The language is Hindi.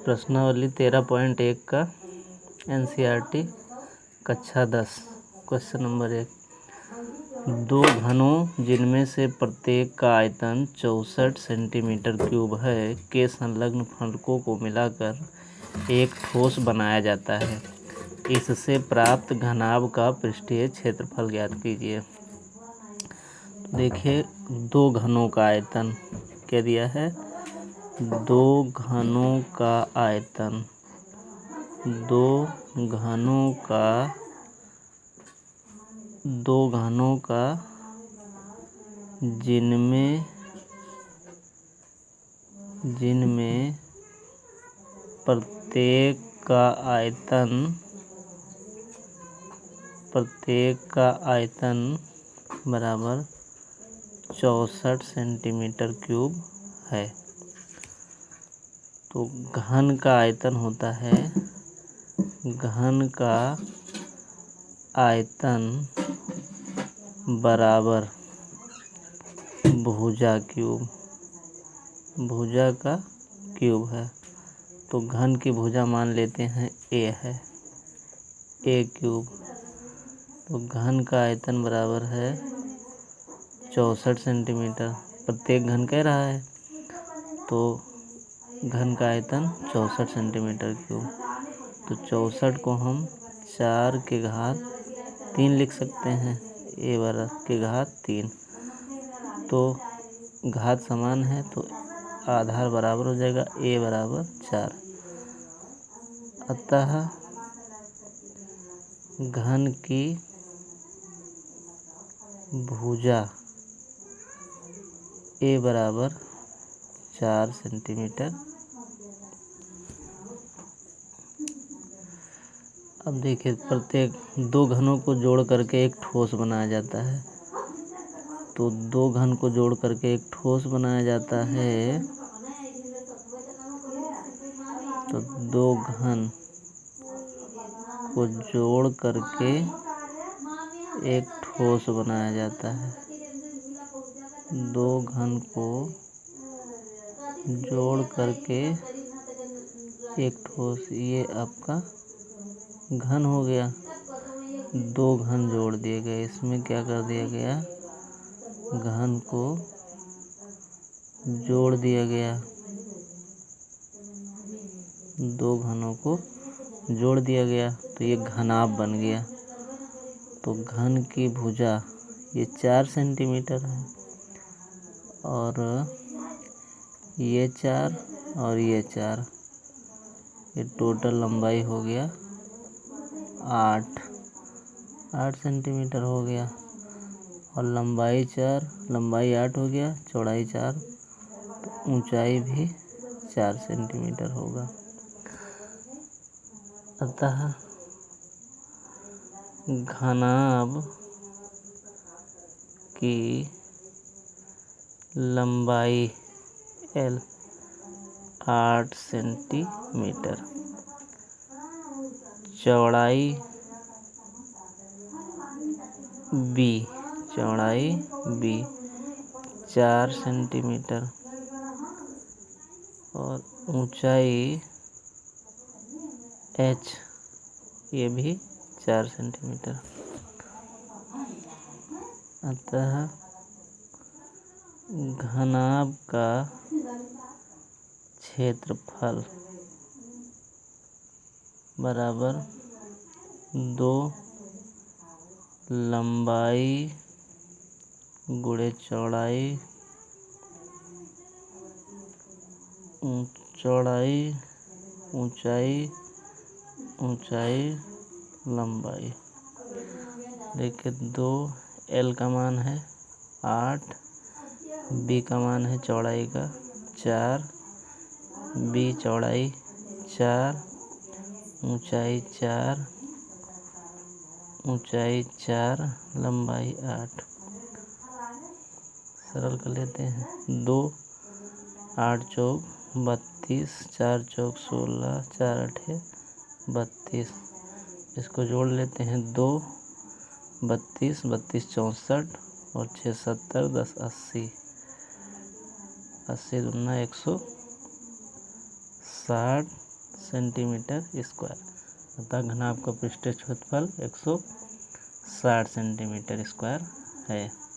प्रश्नावली 13.1 का NCERT कक्षा 10 क्वेश्चन नंबर 1। दो घनों जिनमें से प्रत्येक का आयतन 64 सेंटीमीटर क्यूब है के संलग्न फलकों को मिलाकर एक ठोस बनाया जाता है। इससे प्राप्त घनाभ का पृष्ठीय क्षेत्रफल ज्ञात कीजिए। देखिए, दो घनों का आयतन क्या दिया है। दो घनों का आयतन, दो घनों का जिनमें प्रत्येक का आयतन बराबर 64 सेंटीमीटर क्यूब है। तो घन का आयतन होता है, घन का आयतन बराबर भुजा का क्यूब है। तो घन की भुजा मान लेते हैं a है, a क्यूब। तो घन का आयतन बराबर है 64 सेंटीमीटर। प्रत्येक घन कह रहा है, तो घन का आयतन 64 सेंटीमीटर क्यूब। तो 64 को हम 4 के घात 3 लिख सकते हैं, a वर्ग के घात 3। तो घात समान है तो आधार बराबर हो जाएगा, a बराबर 4। अतः घन की भुजा a बराबर 4 सेंटीमीटर। अब देखिए, प्रत्येक दो घनों को जोड़ करके एक ठोस बनाया जाता है। तो दो घन को जोड़ करके एक ठोस बनाया जाता है। तो दो घन को जोड़ करके एक ठोस बनाया जाता है। दो घन को जोड़ करके एक ठोस, ये आपका घन हो गया। दो घन जोड़ दिए गए, इसमें क्या कर दिया गया, घन को जोड़ दिया गया। दो घनों को जोड़ दिया गया तो ये घनाभ बन गया। तो घन की भुजा ये 4 सेंटीमीटर है, और ये 4 और ये 4, ये टोटल लंबाई हो गया 8 सेंटीमीटर हो गया। और लंबाई 4, लंबाई 8 हो गया, चौड़ाई 4, तो ऊंचाई भी 4 सेंटीमीटर होगा। अतः घनाभ की लंबाई L 8 सेंटीमीटर, चौड़ाई B 4 सेंटीमीटर, और ऊंचाई H ये भी 4 सेंटीमीटर। अतः घनाभ का क्षेत्रफल बराबर 2 लंबाई गुणे चौड़ाई, ऊंचाई लंबाई। देखिए, 2 L का मान है 8, B का मान है चौड़ाई का 4, B चौड़ाई 4, ऊंचाई 4, लंबाई 8। सरल कर लेते हैं। 2 8 चौक 32, 4 चौक 16, 4 8 32। इसको जोड़ लेते हैं। 2 32, 32 64, और 6 70, 10 80, 80 दूना 160, सेंटीमीटर स्क्वायर, अतः घनाभ का पृष्ठीय क्षेत्रफल 160 सेंटीमीटर स्क्वायर है।